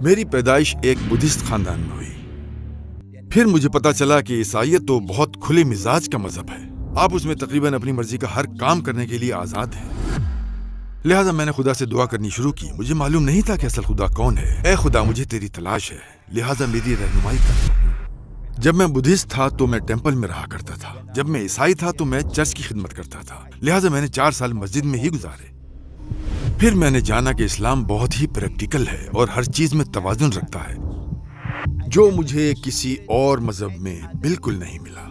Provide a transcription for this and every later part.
मेरी पैदाइश एक बुद्धिस्ट खानदान में हुई। फिर मुझे पता चला कि ईसाईयत तो बहुत खुले मिजाज का मजहब है। आप उसमें तकरीबन अपनी मर्जी का हर काम करने के लिए आजाद हैं। लिहाजा मैंने खुदा से दुआ करनी शुरू की। मुझे मालूम नहीं था कि असल खुदा कौन है। ए खुदा, मुझे तेरी तलाश है, लिहाजा मेरी रहनुमाई कर। जब मैं बुद्धिस्ट था तो मैं टेंपल में रहा करता था। जब मैं ईसाई था तो मैं चर्च की खिदमत करता था। लिहाजा मैंने 4 साल मस्जिद में ही गुजारे। फिर मैंने जाना कि इस्लाम बहुत ही प्रैक्टिकल है और हर चीज में तवाज़ुन रखता है, जो मुझे किसी और मजहब में बिल्कुल नहीं मिला।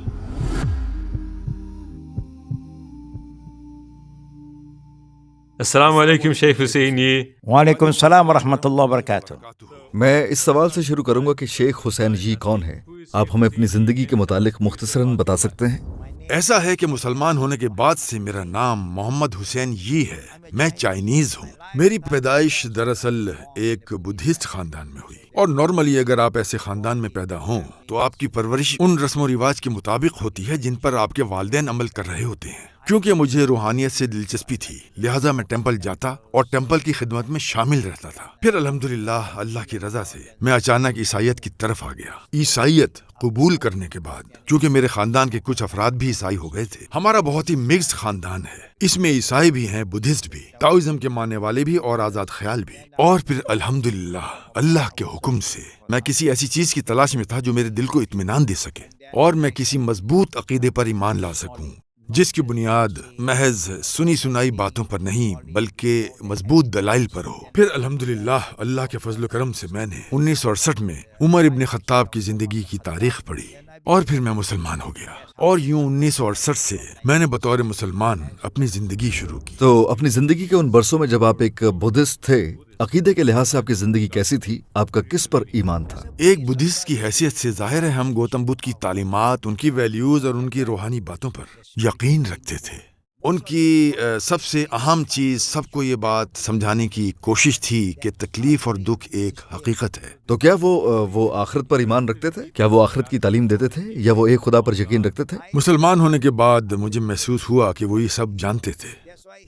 अस्सलाम वालेकुम शेख हुसैन। ये वालेकुम सलाम व रहमतुल्लाहि व बरकातुहू। मैं इस सवाल से शुरू करूंगा कि शेख हुसैन जी कौन है? आप हमें अपनी जिंदगी के मुतालिक मुख्तसरन बता सकते हैं? ऐसा है कि मुसलमान होने के बाद से मेरा नाम मोहम्मद हुसैन ये है। मैं चाइनीज हूँ। मेरी पैदाइश दरअसल एक बुद्धिस्ट खानदान में हुई, और नॉर्मली अगर आप ऐसे खानदान में पैदा हों तो आपकी परवरिश उन रस्म रिवाज के मुताबिक होती है जिन पर आपके वालिदैन अमल कर रहे होते हैं। क्योंकि मुझे रूहानियत से दिलचस्पी थी, लिहाजा मैं टेंपल जाता और टेंपल की खिदमत में शामिल रहता था। फिर अल्हम्दुलिल्लाह अल्लाह की रजा से मैं अचानक ईसाईयत की तरफ आ गया। ईसाईयत कबूल करने के बाद, क्योंकि मेरे खानदान के कुछ अफराद भी ईसाई हो गए थे, हमारा बहुत ही मिक्स्ड खानदान है। इसमें ईसाई भी हैं, बुद्धिस्ट भी, ताओइज्म के मानने वाले भी और आजाद ख्याल भी। और फिर अल्हम्दुलिल्लाह अल्लाह के हुक्म से मैं किसी ऐसी चीज की तलाश में था जो मेरे दिल को इत्मीनान दे सके और मैं किसी मजबूत अकीदे पर ईमान ला सकूं, जिसकी बुनियाद महज सुनी सुनाई बातों पर नहीं बल्कि मजबूत दलाइल पर हो। फिर अल्हम्दुलिल्लाह अल्लाह के फजल करम से मैंने 1968 में उमर इब्न खत्ताब की जिंदगी की तारीख पढ़ी और फिर मैं मुसलमान हो गया। और यूं 1968 से मैंने बतौर मुसलमान अपनी जिंदगी शुरू की। तो अपनी जिंदगी के उन बरसों में जब आप एक बुद्धिस्ट थे, अकीदे के लिहाज से आपकी जिंदगी कैसी थी? आपका किस पर ईमान था? एक बुद्धिस्ट की हैसियत से जाहिर है हम गौतम बुद्ध की तालीमात, उनकी वैल्यूज और उनकी रूहानी बातों पर यकीन रखते थे। उनकी सबसे अहम चीज सबको ये बात समझाने की कोशिश थी कि तकलीफ और दुख एक हकीकत है। तो क्या वो आखिरत पर ईमान रखते थे? क्या वो आखिरत की तालीम देते थे या वो एक खुदा पर यकीन रखते थे? मुसलमान होने के बाद मुझे महसूस हुआ कि वो ये सब जानते थे,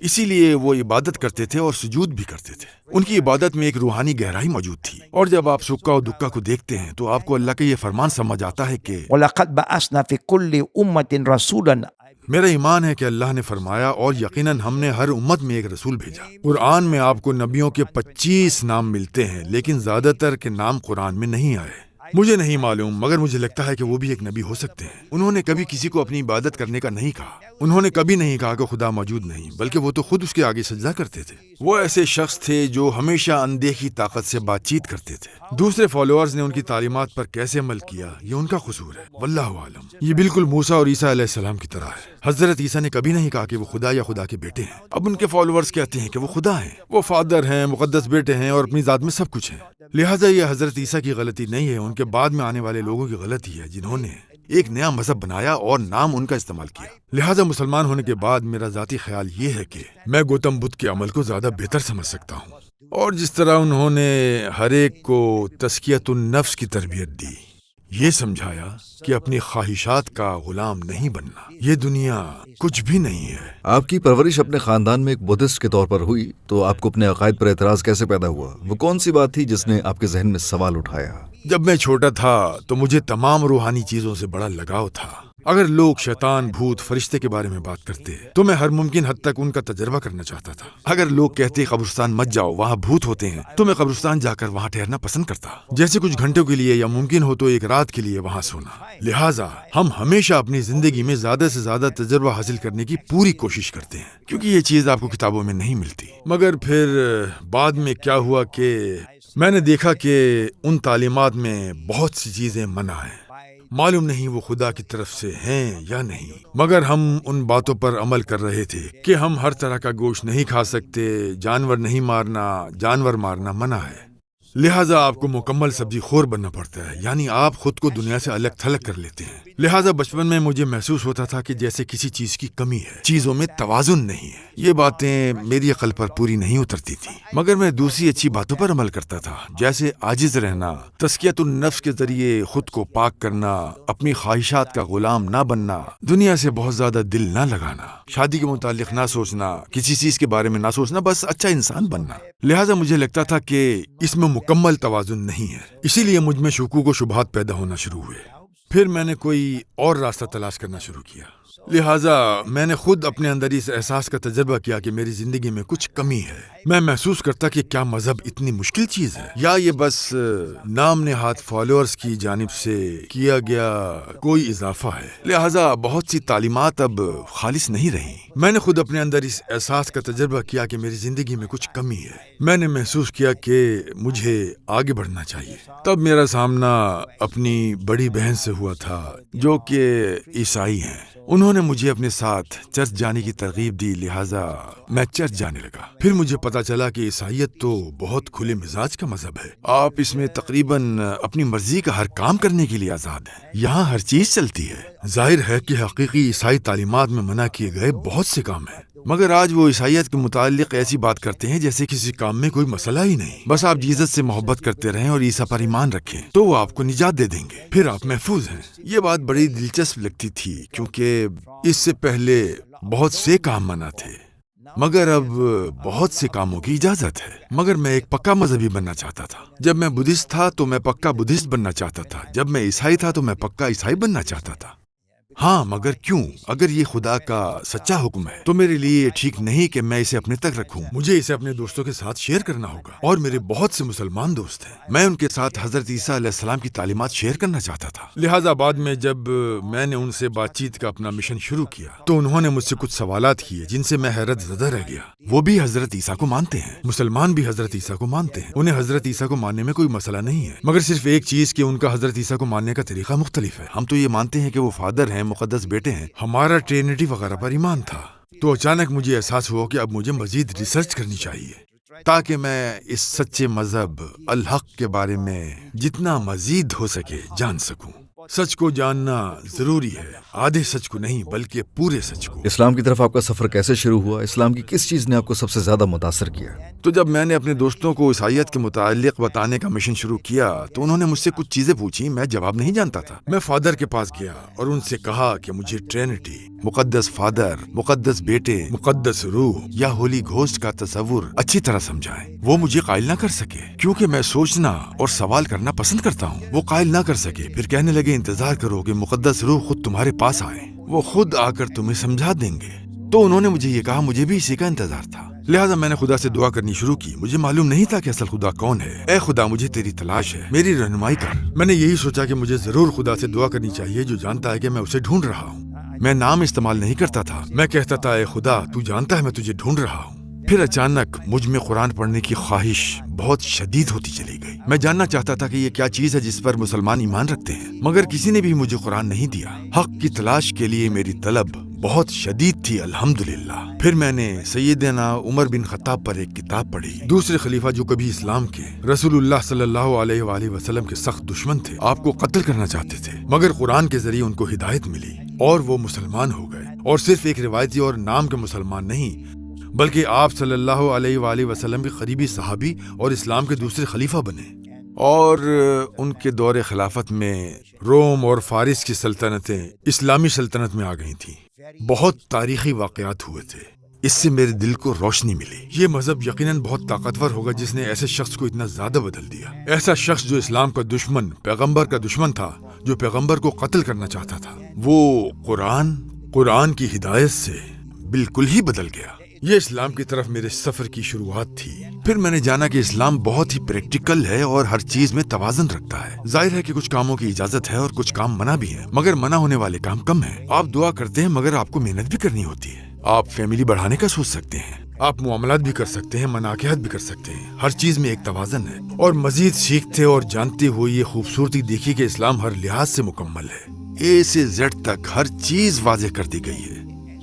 इसीलिए वो इबादत करते थे और सुजूद भी करते थे। उनकी इबादत में एक रूहानी गहराई मौजूद थी। और जब आप सुक्का और दुक्का को देखते हैं तो आपको अल्लाह का ये फरमान समझ आता है कि वलक़द बअसना फ़ी कुल्लि उम्मतिन रसूलन। मेरा ईमान है कि अल्लाह ने फरमाया और यकीनन हमने हर उम्मत में एक रसूल भेजा। कुरान में आपको नबियों के 25 नाम मिलते हैं, लेकिन ज्यादातर के नाम कुरान में नहीं आए। मुझे नहीं मालूम, मगर मुझे लगता है कि वो भी एक नबी हो सकते हैं। उन्होंने कभी किसी को अपनी इबादत करने का नहीं कहा। उन्होंने कभी नहीं कहा कि खुदा मौजूद नहीं, बल्कि वो तो खुद उसके आगे सजदा करते थे। वो ऐसे शख्स थे जो हमेशा अनदेखी ताकत से बातचीत करते थे। दूसरे फॉलोअर्स ने उनकी तालीमात पर कैसे अमल किया ये उनका कसूर है, वल्लाहु आलम। ये बिल्कुल मूसा और ईसा अलैहिस्सलाम की तरह है। हजरत ईसा ने कभी नहीं कहा कि वो खुदा या खुदा के बेटे हैं। अब उनके फॉलोअर्स कहते हैं कि वो खुदा हैं, वो फादर हैं, मुकद्दस बेटे हैं और अपनी जात में सब कुछ है। लिहाजा ये हजरत ईसा की गलती नहीं है, उनके बाद में आने वाले लोगों की गलती है जिन्होंने एक नया मजहब बनाया और नाम उनका इस्तेमाल किया। लिहाजा मुसलमान होने के बाद मेरा जाती ख्याल ये है कि मैं गौतम बुद्ध के अमल को ज्यादा बेहतर समझ सकता हूँ। और जिस तरह उन्होंने हर एक को तस्कियतुन नफ्स की तरबियत दी, ये समझाया कि अपनी ख्वाहिशात का गुलाम नहीं बनना, ये दुनिया कुछ भी नहीं है। आपकी परवरिश अपने खानदान में एक बुद्धिस्ट के तौर पर हुई, तो आपको अपने अकायद पर एतराज कैसे पैदा हुआ? वो कौन सी बात थी जिसने आपके जहन में सवाल उठाया? जब मैं छोटा था तो मुझे तमाम रूहानी चीजों से बड़ा लगाव था। अगर लोग शैतान, भूत, फरिश्ते के बारे में बात करते तो मैं हर मुमकिन हद तक उनका तजर्बा करना चाहता था। अगर लोग कहते कब्रिस्तान मत जाओ, वहाँ भूत होते हैं, तो मैं कब्रिस्तान जाकर वहाँ ठहरना पसंद करता, जैसे कुछ घंटों के लिए या मुमकिन हो तो एक रात के लिए वहाँ सोना। लिहाजा हम हमेशा अपनी जिंदगी में ज्यादा से ज्यादा तजर्बा हासिल करने की पूरी कोशिश करते हैं, क्योंकि ये चीज आपको किताबों में नहीं मिलती। मगर फिर बाद में क्या हुआ कि मैंने देखा कि उन तालीमात में बहुत सी चीजें मना हैं। मालूम नहीं वो खुदा की तरफ से हैं या नहीं, मगर हम उन बातों पर अमल कर रहे थे कि हम हर तरह का गोश्त नहीं खा सकते, जानवर नहीं मारना, जानवर मारना मना है। लिहाजा आपको मुकम्मल सब्जी खोर बनना पड़ता है, यानी आप खुद को दुनिया से अलग थलग कर लेते हैं। लिहाजा बचपन में मुझे महसूस होता था कि जैसे किसी चीज की कमी है, चीजों में तवाजुन नहीं है। ये बातें मेरी अकल पर पूरी नहीं उतरती थी, मगर मैं दूसरी अच्छी बातों पर अमल करता था, जैसे आजिज रहना, तस्कियतुन नफ्स के जरिए खुद को पाक करना, अपनी ख्वाहिशात का गुलाम ना बनना, दुनिया से बहुत ज्यादा दिल ना लगाना, शादी के मुतालिक ना सोचना, किसी चीज के बारे में ना सोचना, बस अच्छा इंसान बनना। लिहाजा मुझे लगता था कि इसमें मुकम्मल तवाजुन नहीं है, इसीलिए मुझ में शुकूक व शुबहात पैदा होना शुरू हुए। फिर मैंने कोई और रास्ता तलाश करना शुरू किया। लिहाजा मैंने खुद अपने अंदर इस एहसास का तजर्बा किया कि मेरी जिंदगी में कुछ कमी है। मैं महसूस करता कि क्या मजहब इतनी मुश्किल चीज है, या ये बस नाम नेहाद फॉलोअर्स की जानिब से किया गया कोई इजाफा है। लिहाजा बहुत सी तालीमात अब खालिस नहीं रही। मैंने खुद अपने अंदर इस एहसास का तजर्बा किया कि मेरी जिंदगी में कुछ कमी है। मैंने महसूस किया कि मुझे आगे बढ़ना चाहिए। तब मेरा सामना अपनी बड़ी बहन से हुआ था जो कि ईसाई हैं। उन्होंने मुझे अपने साथ चर्च जाने की तरगीब दी, लिहाजा मैं चर्च जाने लगा। फिर मुझे पता चला कि ईसाईयत तो बहुत खुले मिजाज का मजहब है। आप इसमें तकरीबन अपनी मर्जी का हर काम करने के लिए आजाद हैं। यहाँ हर चीज चलती है। जाहिर है कि हकीकी ईसाई तालीमात में मना किए गए बहुत से काम हैं, मगर आज वो ईसाईयत के मुतालिक ऐसी बात करते हैं जैसे किसी काम में कोई मसला ही नहीं। बस आप जीसस से मोहब्बत करते रहें और ईसा पर ईमान रखें तो वो आपको निजात दे देंगे, फिर आप महफूज हैं। ये बात बड़ी दिलचस्प लगती थी क्योंकि इससे पहले बहुत से काम मना थे, मगर अब बहुत से कामों की इजाजत है। मगर मैं एक पक्का मजहबी बनना चाहता था। जब मैं बुद्धिस्ट था तो मैं पक्का बुद्धिस्ट बनना चाहता था। जब मैं ईसाई था तो मैं पक्का ईसाई बनना चाहता था। हाँ, मगर क्यों? अगर ये खुदा का सच्चा हुक्म है तो मेरे लिए ये ठीक नहीं कि मैं इसे अपने तक रखूं। मुझे इसे अपने दोस्तों के साथ शेयर करना होगा, और मेरे बहुत से मुसलमान दोस्त हैं। मैं उनके साथ हजरत ईसा अलैहिस्सलाम की तालीमात शेयर करना चाहता था। लिहाजा बाद में जब मैंने उनसे बातचीत का अपना मिशन शुरू किया तो उन्होंने मुझसे कुछ सवालात किए जिनसे मैं हैरत ज़दा रह गया। वो भी हजरत ईसा को मानते हैं, मुसलमान भी हजरत ईसा को मानते हैं। उन्हें हजरत ईसा को मानने में कोई मसला नहीं है, मगर सिर्फ एक चीज कि उनका हजरत ईसा को मानने का तरीका मुख्तलिफ है। हम तो ये मानते हैं कि वो फादर हैं, मुकद्दस बेटे हैं। हमारा ट्रिनिटी वगैरह पर ईमान था। तो अचानक मुझे एहसास हुआ कि अब मुझे मजीद रिसर्च करनी चाहिए ताकि मैं इस सच्चे मजहब अल हक के बारे में जितना मजीद हो सके जान सकूं। सच को जानना जरूरी है, आधे सच को नहीं बल्कि पूरे सच को। इस्लाम की तरफ आपका सफर कैसे शुरू हुआ? इस्लाम की किस चीज ने आपको सबसे ज्यादा मुतासर किया? तो जब मैंने अपने दोस्तों को ईसाईयत के मुतालिक बताने का मिशन शुरू किया तो उन्होंने मुझसे कुछ चीजें पूछी। मैं जवाब नहीं जानता था। मैं फादर के पास गया और उनसे कहा कि मुझे ट्रिनिटी, मुकद्दस फादर, मुकद्दस बेटे, मुकद्दस रूह या होली घोस्ट का तस्वुर अच्छी तरह समझाएं। वो मुझे कायल ना कर सके क्योंकि मैं सोचना और सवाल करना पसंद करता हूँ। वो कायल ना कर सके। फिर कहने लगे, इंतजार करो कि मुकद्दस रूह खुद तुम्हारे पास आए, वो खुद आकर तुम्हें समझा देंगे। तो उन्होंने मुझे ये कहा, मुझे भी इसी का इंतजार था। लिहाजा मैंने खुदा से दुआ करनी शुरू की। मुझे मालूम नहीं था कि असल खुदा कौन है। ए खुदा, मुझे तेरी तलाश है, मेरी रहनुमाई कर। मैंने यही सोचा कि मुझे जरूर खुदा से दुआ करनी चाहिए जो जानता है कि मैं उसे ढूंढ रहा हूँ। मैं नाम इस्तेमाल नहीं करता था। मैं कहता था, ए खुदा, तू जानता है मैं तुझे ढूंढ रहा हूँ। फिर अचानक मुझ में कुरान पढ़ने की ख्वाहिश बहुत शदीद होती चली गई। मैं जानना चाहता था कि ये क्या चीज है जिस पर मुसलमान ईमान रखते हैं, मगर किसी ने भी मुझे कुरान नहीं दिया। हक की तलाश के लिए मेरी तलब बहुत शदीद थी, अल्हम्दुलिल्लाह। फिर मैंने सैयदना उमर बिन खत्ताब पर एक किताब पढ़ी। दूसरे खलीफा जो कभी इस्लाम के रसूलुल्लाह सल्लल्लाहु अलैहि वसल्लम के सख्त दुश्मन थे, आपको कत्ल करना चाहते थे, मगर कुरान के जरिए उनको हिदायत मिली और वो मुसलमान हो गए। और सिर्फ एक रिवायती और नाम के मुसलमान नहीं, बल्कि आप सल्लल्लाहु अलैहि वसल्लम के करीबी सहाबी और इस्लाम के दूसरे खलीफा बने। और उनके दौरे खिलाफत में रोम और फारिस की सल्तनतें इस्लामी सल्तनत में आ गई थीं। बहुत तारीखी वाक़यात हुए थे। इससे मेरे दिल को रोशनी मिली। ये मजहब यकीनन बहुत ताकतवर होगा जिसने ऐसे शख्स को इतना ज्यादा बदल दिया। ऐसा शख्स जो इस्लाम का दुश्मन, पैगंबर का दुश्मन था, जो पैगंबर को कत्ल करना चाहता था, वो कुरान की हिदायत से बिल्कुल ही बदल गया। ये इस्लाम की तरफ मेरे सफर की शुरुआत थी। फिर मैंने जाना कि इस्लाम बहुत ही प्रैक्टिकल है और हर चीज में तवाज़ुन रखता है। जाहिर है कि कुछ कामों की इजाजत है और कुछ काम मना भी है, मगर मना होने वाले काम कम है। आप दुआ करते हैं मगर आपको मेहनत भी करनी होती है। आप फैमिली बढ़ाने का सोच सकते हैं, आप मुआमलात भी कर सकते हैं, मनाकिहत भी कर सकते हैं। हर चीज में एक तवाज़ुन है। और मजीद सीखते और जानते हुए ये खूबसूरती देखी कि इस्लाम हर लिहाज से मुकम्मल है। ए से जेड तक हर चीज वाज़ेह कर दी गई है।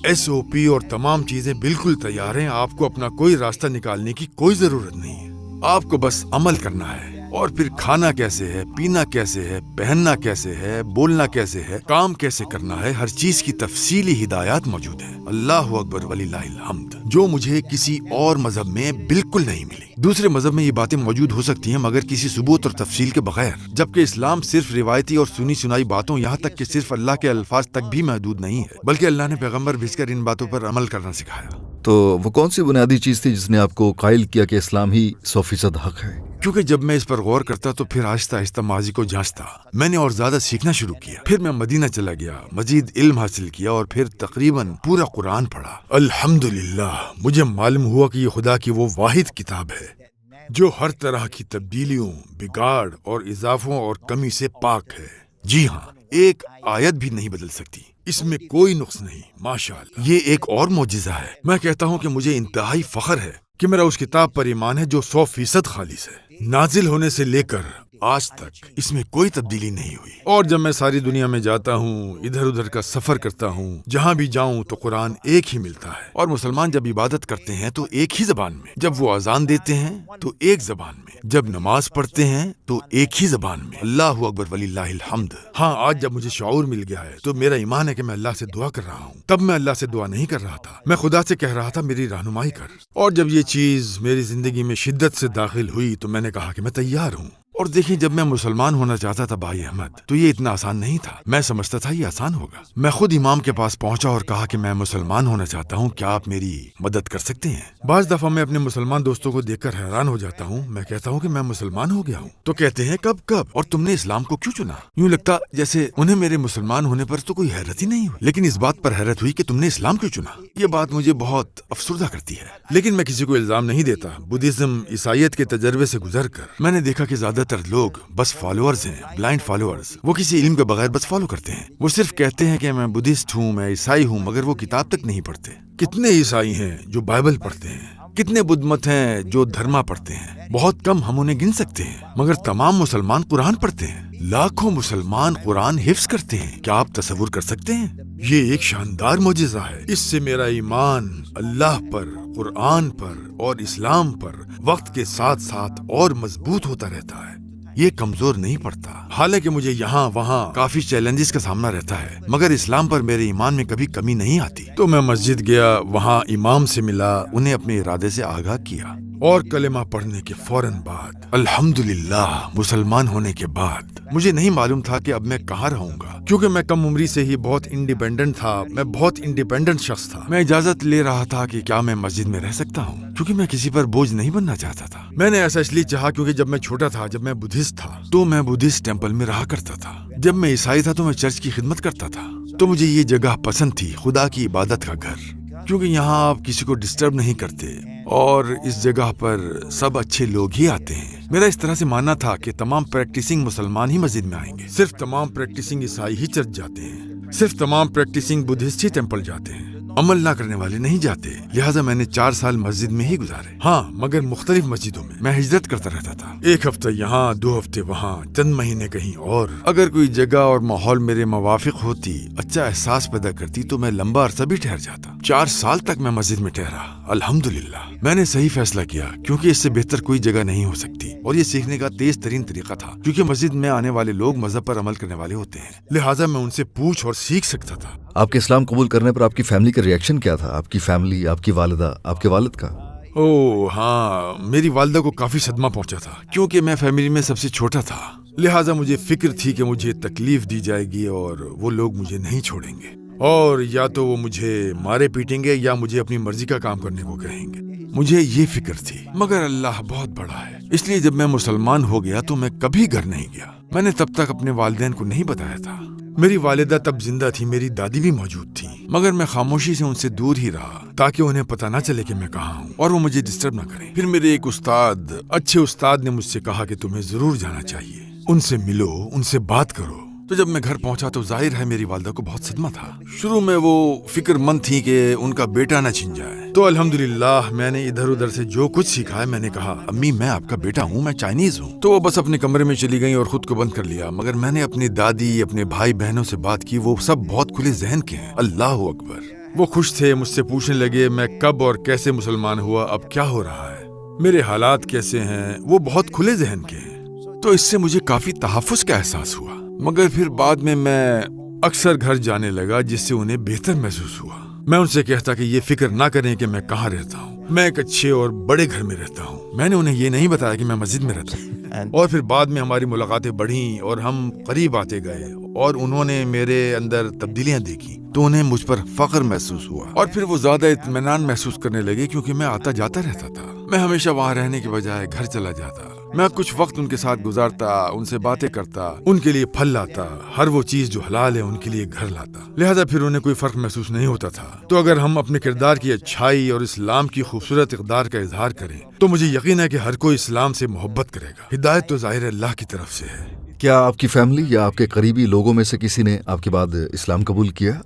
SOP और तमाम चीजें बिल्कुल तैयार हैं। आपको अपना कोई रास्ता निकालने की कोई जरूरत नहीं है। आपको बस अमल करना है। اور پھر کھانا کیسے ہے، پینا کیسے ہے، پہننا کیسے ہے، بولنا کیسے ہے، کام کیسے کرنا ہے، ہر چیز کی تفصیلی ہدایات موجود ہیں۔ اللہ اکبر وللہ الحمد، جو مجھے کسی اور مذہب میں بالکل نہیں ملی۔ دوسرے مذہب میں یہ باتیں موجود ہو سکتی ہیں مگر کسی ثبوت اور تفصیل کے بغیر، جبکہ اسلام صرف روایتی اور سنی سنائی باتوں، یہاں تک کہ صرف اللہ کے الفاظ تک بھی محدود نہیں ہے، بلکہ اللہ نے پیغمبر بھیج کر ان باتوں پر عمل کرنا سکھایا۔ تو وہ کون سی بنیادی چیز تھی جس نے آپ کو قائل کیا کہ اسلام ہی 100% حق ہے؟ کیونکہ جب میں اس پر غور کرتا تو پھر آہستہ آہستہ ماضی کو جانچتا، میں نے اور زیادہ سیکھنا شروع کیا۔ پھر میں مدینہ چلا گیا، مزید علم حاصل کیا اور پھر تقریباً پورا قرآن پڑھا۔ الحمدللہ، مجھے معلوم ہوا کہ یہ خدا کی وہ واحد کتاب ہے جو ہر طرح کی تبدیلیوں، بگاڑ اور اضافوں اور کمی سے پاک ہے۔ جی ہاں، ایک آیت بھی نہیں بدل سکتی، اس میں کوئی نقص نہیں۔ ماشاءاللہ، یہ ایک اور معجزہ ہے۔ میں کہتا ہوں کہ مجھے انتہائی فخر ہے کہ میرا اس کتاب پر ایمان ہے جو 100% خالص ہے۔ نازل ہونے سے لے کر آج تک اس میں کوئی تبدیلی نہیں ہوئی۔ اور جب میں ساری دنیا میں جاتا ہوں، ادھر ادھر کا سفر کرتا ہوں، جہاں بھی جاؤں تو قرآن ایک ہی ملتا ہے۔ اور مسلمان جب عبادت کرتے ہیں تو ایک ہی زبان میں، جب وہ اذان دیتے ہیں تو ایک زبان میں، جب نماز پڑھتے ہیں تو ایک ہی زبان میں۔ اللہ اکبر وللہ الحمد۔ ہاں، آج جب مجھے شعور مل گیا ہے تو میرا ایمان ہے کہ میں اللہ سے دعا کر رہا ہوں۔ تب میں اللہ سے دعا نہیں کر رہا تھا، میں خدا سے کہہ رہا تھا میری رہنمائی کر۔ اور جب یہ چیز میری زندگی میں شدت سے داخل ہوئی تو میں نے کہا کہ میں تیار ہوں۔ اور دیکھیں، جب میں مسلمان ہونا چاہتا تھا بھائی احمد، تو یہ اتنا آسان نہیں تھا۔ میں سمجھتا تھا یہ آسان ہوگا۔ میں خود امام کے پاس پہنچا اور کہا کہ میں مسلمان ہونا چاہتا ہوں، کیا آپ میری مدد کر سکتے ہیں؟ بعض دفعہ میں اپنے مسلمان دوستوں کو دیکھ کر حیران ہو جاتا ہوں۔ میں کہتا ہوں کہ میں مسلمان ہو گیا ہوں تو کہتے ہیں کب اور تم نے اسلام کو کیوں چنا؟ یوں لگتا جیسے انہیں میرے مسلمان ہونے پر تو کوئی حیرت ہی نہیں ہوئی، لیکن اس بات پر حیرت ہوئی کہ تم نے اسلام کیوں چنا۔ یہ بات مجھے بہت افسردہ کرتی ہے، لیکن میں کسی کو الزام نہیں دیتا۔ بدھزم، عیسائیت کے تجربے سے گزر کر میں نے دیکھا کہ زیادہ تر لوگ بس فالوورز ہیں، بلائنڈ فالوورز۔ وہ کسی علم کے بغیر بس فالو کرتے ہیں۔ وہ صرف کہتے ہیں کہ میں بدھسٹ ہوں، میں عیسائی ہوں، مگر وہ کتاب تک نہیں پڑھتے۔ کتنے عیسائی ہیں جو بائبل پڑھتے ہیں، کتنے بدھ مت ہیں جو دھرما پڑھتے ہیں، بہت کم ہم انہیں گن سکتے ہیں، مگر تمام مسلمان قرآن پڑھتے ہیں۔ لاکھوں مسلمان قرآن حفظ کرتے ہیں، کیا آپ تصور کر سکتے ہیں؟ یہ ایک شاندار معجزہ ہے۔ اس سے میرا ایمان اللہ پر، قرآن پر اور اسلام پر وقت کے ساتھ ساتھ اور مضبوط ہوتا رہتا ہے، یہ کمزور نہیں پڑتا۔ حالانکہ مجھے یہاں وہاں کافی چیلنجز کا سامنا رہتا ہے، مگر اسلام پر میرے ایمان میں کبھی کمی نہیں آتی۔ تو میں مسجد گیا، وہاں امام سے ملا، انہیں اپنے ارادے سے آگاہ کیا، اور کلمہ پڑھنے کے فوراً بعد، الحمدللہ، مسلمان ہونے کے بعد مجھے نہیں معلوم تھا کہ اب میں کہاں رہوں گا، کیونکہ میں کم عمری سے ہی بہت انڈیپینڈنٹ تھا۔ میں بہت انڈیپینڈنٹ شخص تھا۔ میں اجازت لے رہا تھا کہ کیا میں مسجد میں رہ سکتا ہوں، کیونکہ میں کسی پر بوجھ نہیں بننا چاہتا تھا۔ میں نے ایسا اس لیے چاہا کیونکہ جب میں چھوٹا تھا، جب میں بدھسٹ تھا تو میں بدھسٹ ٹیمپل میں رہا کرتا تھا۔ جب میں عیسائی تھا تو میں چرچ کی خدمت کرتا تھا۔ تو مجھے یہ جگہ پسند تھی، خدا کی عبادت کا گھر، کیونکہ یہاں آپ کسی کو ڈسٹرب نہیں کرتے اور اس جگہ پر سب اچھے لوگ ہی آتے ہیں۔ میرا اس طرح سے ماننا تھا کہ تمام پریکٹسنگ مسلمان ہی مسجد میں آئیں گے، صرف تمام پریکٹسنگ عیسائی ہی چرچ جاتے ہیں، صرف تمام پریکٹسنگ بدھسٹ ہی ٹیمپل جاتے ہیں، عمل نہ کرنے والے نہیں جاتے۔ لہٰذا میں نے 4 سال مسجد میں ہی گزارے، ہاں، مگر مختلف مسجدوں میں۔ میں ہجرت کرتا رہتا تھا، 1 ہفتہ یہاں، 2 ہفتے وہاں، چند مہینے کہیں اور۔ اگر کوئی جگہ اور ماحول میرے موافق ہوتی، اچھا احساس پیدا کرتی، تو میں لمبا عرصہ بھی ٹھہر جاتا۔ 4 سال تک میں مسجد میں ٹھہرا۔ الحمدللہ، میں نے صحیح فیصلہ کیا، کیونکہ اس سے بہتر کوئی جگہ نہیں ہو سکتی، اور یہ سیکھنے کا تیز ترین طریقہ تھا، کیونکہ مسجد میں آنے والے لوگ مذہب پر عمل کرنے والے ہوتے ہیں، لہٰذا میں ان سے پوچھ اور سیکھ سکتا تھا۔ آپ کے اسلام قبول کرنے پر آپ کی فیملی کا ریئیکشن کیا تھا؟ آپ کی فیملی، آپ کی والدہ، آپ کے والد کا؟ ہاں، میری والدہ کو کافی صدمہ پہنچا تھا، کیونکہ میں فیملی میں سب سے چھوٹا تھا، لہٰذا مجھے فکر تھی کہ مجھے تکلیف دی جائے گی اور وہ لوگ مجھے نہیں چھوڑیں گے، اور یا تو وہ مجھے مارے پیٹیں گے یا مجھے اپنی مرضی کا کام کرنے کو کہیں گے۔ مجھے یہ فکر تھی، مگر اللہ بہت بڑا ہے، اس لیے جب میں مسلمان ہو گیا تو میں کبھی گھر نہیں گیا۔ میں نے تب تک اپنے والدین کو نہیں بتایا تھا۔ میری والدہ تب زندہ تھی، میری دادی بھی موجود تھی، مگر میں خاموشی سے ان سے دور ہی رہا تاکہ انہیں پتہ نہ چلے کہ میں کہاں ہوں اور وہ مجھے ڈسٹرب نہ کریں۔ پھر میرے ایک استاد، اچھے استاد نے مجھ سے کہا کہ تمہیں ضرور جانا چاہیے، ان سے ملو، ان سے بات کرو۔ تو جب میں گھر پہنچا تو ظاہر ہے میری والدہ کو بہت صدمہ تھا۔ شروع میں وہ فکر مند تھی کہ ان کا بیٹا نہ چھن جائے۔ تو الحمدللہ میں نے ادھر ادھر سے جو کچھ سیکھا ہے، میں نے کہا امی میں آپ کا بیٹا ہوں، میں چائنیز ہوں۔ تو وہ بس اپنے کمرے میں چلی گئیں اور خود کو بند کر لیا، مگر میں نے اپنی دادی، اپنے بھائی بہنوں سے بات کی، وہ سب بہت کھلے ذہن کے ہیں۔ اللہ اکبر، وہ خوش تھے، مجھ سے پوچھنے لگے میں کب اور کیسے مسلمان ہوا، اب کیا ہو رہا ہے، میرے حالات کیسے ہیں، وہ بہت کھلے ذہن کے ہیں۔ तो इससे मुझे काफी तहफ़्फ़ुज़ का एहसास हुआ, मगर फिर बाद में मैं अक्सर घर जाने लगा, जिससे उन्हें बेहतर महसूस हुआ। मैं उनसे कहता कि ये फिक्र ना करें कि मैं कहाँ रहता हूँ, मैं एक अच्छे और बड़े घर में रहता हूँ। मैंने उन्हें ये नहीं बताया कि मैं मस्जिद में रहता हूँ। और फिर बाद में हमारी मुलाकातें बढ़ीं और हम करीब आते गए और उन्होंने मेरे अंदर तब्दीलियां देखी, तो उन्हें मुझ पर फख्र महसूस हुआ और फिर वो ज्यादा इत्मीनान महसूस करने लगे, क्योंकि मैं आता जाता रहता था। मैं हमेशा वहाँ रहने के बजाय घर चला जाता। मैं कुछ वक्त उनके साथ गुजारता, उनसे बातें करता, उनके लिए फल लाता, हर वो चीज जो हलाल है उनके लिए घर लाता। लिहाजा फिर उन्हें कोई फर्क महसूस नहीं होता था। तो अगर हम अपने किरदार की अच्छाई और इस्लाम की खूबसूरत इक़दार का इजहार करें, तो मुझे यकीन है कि हर कोई इस्लाम से मोहब्बत करेगा। हिदायत तो ज़ाहिर अल्लाह की तरफ से है। क्या आपकी फैमिली या आपके करीबी लोगों में से किसी ने आपके बाद इस्लाम कबूल किया?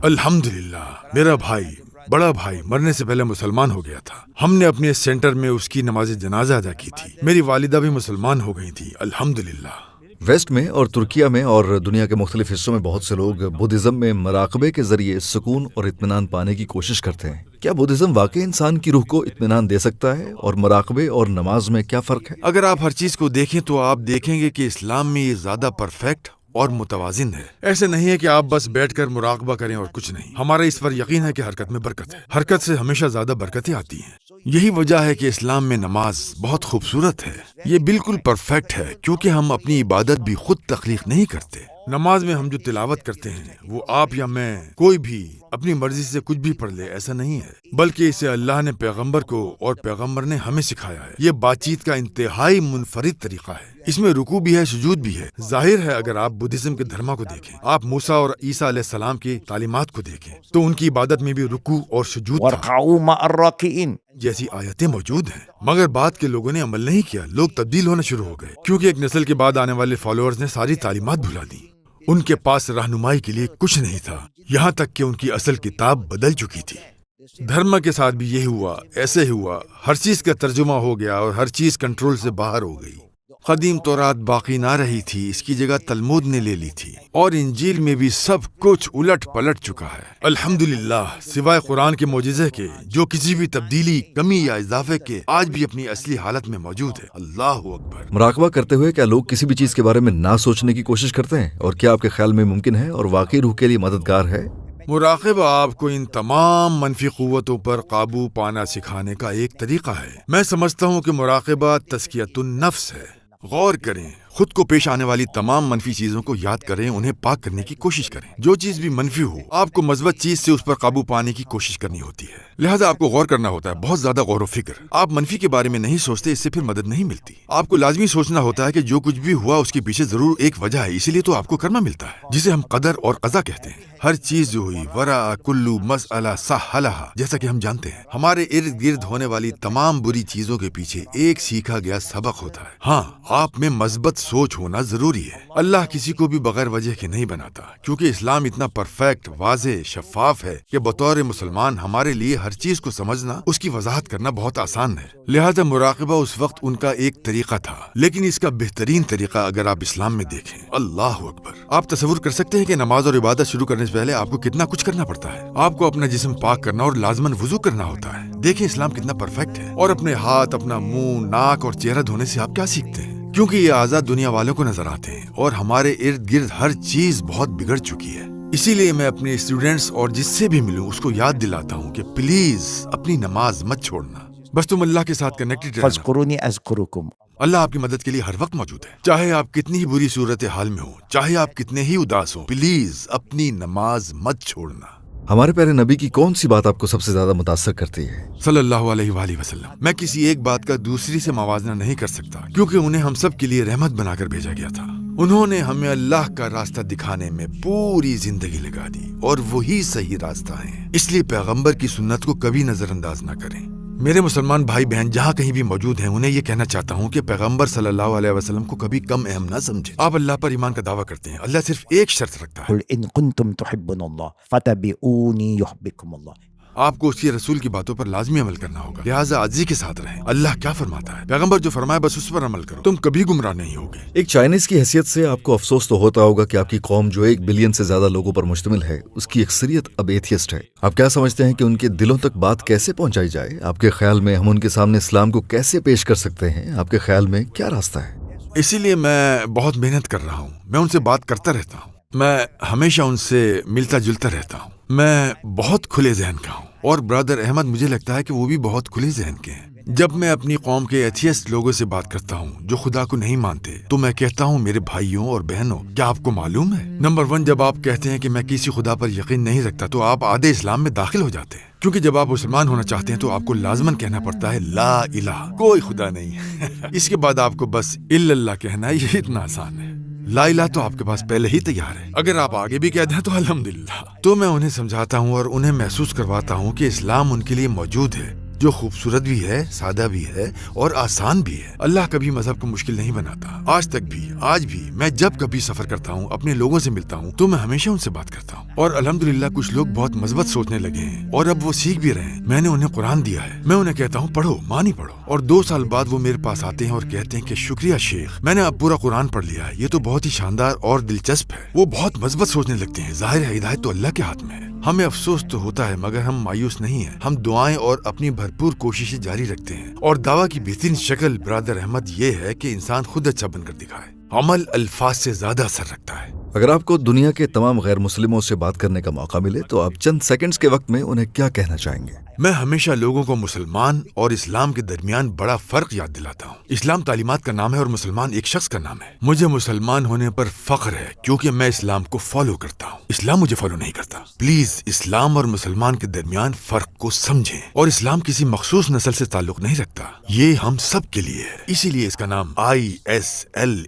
अल्हम्दुलिल्लाह, मेरा भाई, बड़ा भाई मरने से पहले मुसलमान हो गया था। हमने अपने सेंटर में उसकी नमाज जनाजा अदा की थी। मेरी वालिदा भी मुसलमान हो गई थी, अल्हम्दुलिल्लाह। वेस्ट में और तुर्किया में और दुनिया के मुख्तलिफ हिस्सों में बहुत से लोग बुद्धिज़्म में मराकबे के जरिए सुकून और इत्मीनान पाने की कोशिश करते हैं। क्या बुद्धिज़्म वाकई इंसान की रूह को इत्मीनान दे सकता है, और मराकबे और नमाज में क्या फ़र्क है? अगर आप हर चीज को देखें तो आप देखेंगे कि इस्लाम में ये ज्यादा परफेक्ट और मुतवाजिन है। ऐसे नहीं है कि आप बस बैठकर मुराकबा करें और कुछ नहीं। हमारा इस पर यकीन है कि हरकत में बरकत है। हरकत से हमेशा ज्यादा बरकतें आती हैं। यही वजह है कि इस्लाम में नमाज बहुत खूबसूरत है। ये बिल्कुल परफेक्ट है, क्योंकि हम अपनी इबादत भी खुद तख्लीक नहीं करते। नमाज में हम जो तिलावत करते हैं वो आप या मैं, कोई भी अपनी मर्जी से कुछ भी पढ़ ले, ऐसा नहीं है, बल्कि इसे अल्लाह ने पैगंबर को और पैगंबर ने हमें सिखाया है। ये बातचीत का इंतहाई मुनफरिद तरीका है। इसमें रुकू भी है, सुजूद भी है। जाहिर है अगर आप बुद्धिज्म के धर्मा को देखें, आप मूसा और ईसा अलैहिस्सलाम की तालीमात को देखें, तो उनकी इबादत में भी रुकू और सुजूद था। वरकाऊ मअर्राकिइन जैसी आयतें मौजूद हैं। मगर बाद के लोगों ने अमल नहीं किया। लोग तब्दील होना शुरू हो गए, क्योंकि एक नस्ल के बाद आने वाले फॉलोअर्स ने सारी तालीमात भुला दी। उनके पास रहनुमाई के लिए कुछ नहीं था, यहाँ तक कि उनकी असल किताब बदल चुकी थी। धर्म के साथ भी यही हुआ, ऐसे ही हुआ। हर चीज का तर्जुमा हो गया और हर चीज कंट्रोल से बाहर हो गई। कदीम तौरात बाकी ना रही थी, इसकी जगह तलमुद ने ले ली थी, और इंजील में भी सब कुछ उलट पलट चुका है। अल्हम्दुलिल्लाह, सिवाय कुरान के मोजिज़े के, जो किसी भी तब्दीली, कमी या इजाफे के आज भी अपनी असली हालत में मौजूद है। अल्लाहु अकबर। मुराकबा करते हुए क्या लोग किसी भी चीज़ के बारे में ना सोचने की कोशिश करते हैं, और क्या आपके ख्याल में मुमकिन है और वाकई रूह के लिए मददगार है? मुराक़बा आपको इन तमाम मनफी क़ुव्वतों पर काबू पाना सिखाने का एक तरीका है। मैं समझता हूँ कि मुराक़बा तज़कियतुन नफ्स है। गौर करें, खुद को पेश आने वाली तमाम मनफी चीजों को याद करें, उन्हें पाक करने की कोशिश करें। जो चीज भी मनफी हो, आपको मस्बत चीज से उस पर काबू पाने की कोशिश करनी होती है। लिहाजा आपको गौर करना होता है, बहुत ज्यादा गौर व फिक्र। आप मनफी के बारे में नहीं सोचते, इससे फिर मदद नहीं मिलती। आपको लाजमी सोचना होता है कि जो कुछ भी हुआ उसके पीछे जरूर एक वजह है, इसीलिए तो आपको कर्मा मिलता है, जिसे हम कदर और कज़ा कहते हैं। हर चीज जो हुई, वरा कुल्लू मसअला सहलहा, जैसा कि हम जानते हैं, हमारे इर्द गिर्द होने वाली तमाम बुरी चीजों के पीछे एक सीखा गया सबक होता है। हाँ, आप में मस्बत सोच होना जरूरी है। अल्लाह किसी को भी बगैर वजह के नहीं बनाता, क्योंकि इस्लाम इतना परफेक्ट, वाज़ेह, शफाफ है कि बतौर मुसलमान हमारे लिए हर चीज को समझना, उसकी वजाहत करना बहुत आसान है। लिहाजा मुराक़बा उस वक्त उनका एक तरीका था, लेकिन इसका बेहतरीन तरीका अगर आप इस्लाम में देखें, अल्लाहु अकबर। आप तसव्वुर कर सकते हैं कि नमाज और इबादत शुरू करने से पहले आपको कितना कुछ करना पड़ता है। आपको अपना जिस्म पाक करना और लाजमन वुजू करना होता है। देखें इस्लाम कितना परफेक्ट है। और अपने हाथ, अपना मुंह, नाक और चेहरा धोने से आप क्या सीखते हैं? क्योंकि ये आजाद दुनिया वालों को नजर आते हैं और हमारे इर्द गिर्द हर चीज बहुत बिगड़ चुकी है। इसीलिए मैं अपने स्टूडेंट्स और जिससे भी मिलूं उसको याद दिलाता हूँ कि प्लीज अपनी नमाज मत छोड़ना। बस तुम अल्लाह के साथ कनेक्टेड रहना। फज़कुरूनी अज़कुरुकुम। अल्लाह आपकी मदद के लिए हर वक्त मौजूद है, चाहे आप कितनी ही बुरी सूरत हाल में हो, चाहे आप कितने ही उदास हो। प्लीज अपनी नमाज मत छोड़ना। हमारे प्यारे नबी की कौन सी बात आपको सबसे ज्यादा मुतासर करती है? सल्लल्लाहु अलैहि वसल्लम। मैं किसी एक बात का दूसरी से मवाजना नहीं कर सकता, क्योंकि उन्हें हम सब के लिए रहमत बनाकर भेजा गया था। उन्होंने हमें अल्लाह का रास्ता दिखाने में पूरी जिंदगी लगा दी, और वही सही रास्ता है। इसलिए पैगंबर की सुन्नत को कभी नजरअंदाज ना करें। मेरे मुसलमान भाई बहन जहाँ कहीं भी मौजूद हैं, उन्हें ये कहना चाहता हूँ कि पैगंबर सल्लल्लाहु अलैहि वसल्लम को कभी कम अहम ना समझें। आप अल्लाह पर ईमान का दावा करते हैं, अल्लाह सिर्फ एक शर्त रखता है, कुल इन कुंतुम तुहिब्बुनल्लाह फतबिऊनी युहिब्बुकुमुल्लाह। आपको उसकी रसूल की बातों पर लाजमी अमल करना होगा। लिहाजा आजी के साथ रहें। अल्लाह क्या फरमाता है, पैगंबर जो फरमाए बस उस पर अमल करो, तुम कभी गुमराह नहीं होगे। एक चाइनीज की हैसियत से आपको अफसोस तो होता होगा कि आपकी कौम जो 1 बिलियन से ज्यादा लोगों पर मुश्तमिल है, उसकी अक्सरियत अब एथियस्ट है। आप क्या समझते हैं कि उनके दिलों तक बात कैसे पहुंचाई जाए? आपके ख्याल में हम उनके सामने इस्लाम को कैसे पेश कर सकते हैं? आपके ख्याल में क्या रास्ता है? इसी लिए मैं बहुत मेहनत कर रहा हूँ। मैं उनसे बात करता रहता हूँ, मैं हमेशा उनसे मिलता जुलता रहता हूँ। मैं बहुत खुले जहन का हूँ और ब्रदर अहमद मुझे लगता है कि वो भी बहुत खुले जहन के हैं। जब मैं अपनी कौम के एथियस्ट लोगों से बात करता हूँ जो खुदा को नहीं मानते, तो मैं कहता हूँ मेरे भाइयों और बहनों, क्या आपको मालूम है, नंबर 1, जब आप कहते हैं कि मैं किसी खुदा पर यकीन नहीं रखता, तो आप आधे इस्लाम में दाखिल हो जाते हैं। क्योंकि जब आप मुसलमान होना चाहते हैं तो आपको लाजमन कहना पड़ता है ला इलाहा, कोई खुदा नहीं। इसके बाद आपको बस इल्लल्लाह कहना है, ये इतना आसान है। ला इलाहा तो आपके पास पहले ही तैयार है, अगर आप आगे भी कह दें तो अल्हम्दुलिल्लाह। तो मैं उन्हें समझाता हूँ और उन्हें महसूस करवाता हूँ कि इस्लाम उनके लिए मौजूद है, जो खूबसूरत भी है, सादा भी है और आसान भी है। अल्लाह कभी मजहब को मुश्किल नहीं बनाता। आज तक भी, आज भी मैं जब कभी सफर करता हूँ, अपने लोगों से मिलता हूँ, तो मैं हमेशा उनसे बात करता हूँ। और अल्हम्दुलिल्लाह कुछ लोग बहुत मजबूत सोचने लगे हैं और अब वो सीख भी रहे हैं। मैंने उन्हें कुरान दिया है, मैं उन्हें कहता हूँ पढ़ो, मानी पढ़ो, और 2 साल बाद वो मेरे पास आते हैं और कहते हैं कि शुक्रिया शेख, मैंने अब पूरा कुरान पढ़ लिया है, ये तो बहुत ही शानदार और दिलचस्प है। वो बहुत मजबूत सोचने लगते हैं। जाहिर है हिदायत तो अल्लाह के हाथ में है। हमें अफसोस तो होता है मगर हम मायूस नहीं हैं। हम दुआएं और अपनी भरपूर कोशिशें जारी रखते हैं। और दावा की बेहतरीन शक्ल ब्रदर अहमद ये है कि इंसान खुद अच्छा बनकर दिखाए। अमल अल्फाज से ज्यादा असर रखता है। अगर आपको दुनिया के तमाम गैर मुस्लिमों से बात करने का मौका मिले तो आप चंद सेकंड्स के वक्त में उन्हें क्या कहना चाहेंगे? मैं हमेशा लोगों को मुसलमान और इस्लाम के दरमियान बड़ा फर्क याद दिलाता हूँ। इस्लाम तालीमात का नाम है और मुसलमान एक शख्स का नाम है। मुझे मुसलमान होने पर फख्र है क्योंकि मैं इस्लाम को फॉलो करता हूँ, इस्लाम मुझे फॉलो नहीं करता। प्लीज इस्लाम और मुसलमान के दरमियान फर्क को समझें। और इस्लाम किसी मखसूस नस्ल से ताल्लुक नहीं रखता, ये हम सब के लिए है, इसीलिए इसका नाम ISLAM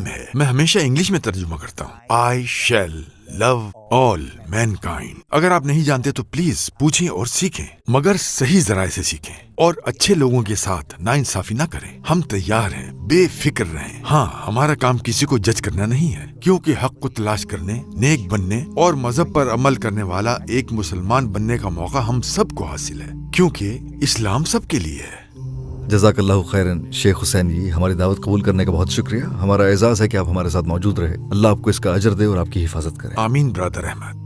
है। मैं हमेशा इंग्लिश में तर्जुमा करता हूँ, आई शैल लव ऑल मैनकाइंड। अगर आप नहीं जानते तो प्लीज पूछें और सीखें, मगर सही जराए से सीखें और अच्छे लोगों के साथ नाइंसाफी ना करें। हम तैयार हैं, बेफिक्र रहें। हाँ, हमारा काम किसी को जज करना नहीं है, क्योंकि हक को तलाश करने, नेक बनने और मजहब पर अमल करने वाला एक मुसलमान बनने का मौका हम सबको हासिल है, क्योंकि इस्लाम सबके लिए है। जज़ाकल्लाहु खैरन शेख हुसैन जी, हमारी दावत कबूल करने का बहुत शुक्रिया। हमारा एजाज़ है कि आप हमारे साथ मौजूद रहे। अल्लाह आपको इसका अजर दे और आपकी हिफाजत करे। आमीन ब्रदर अहमद।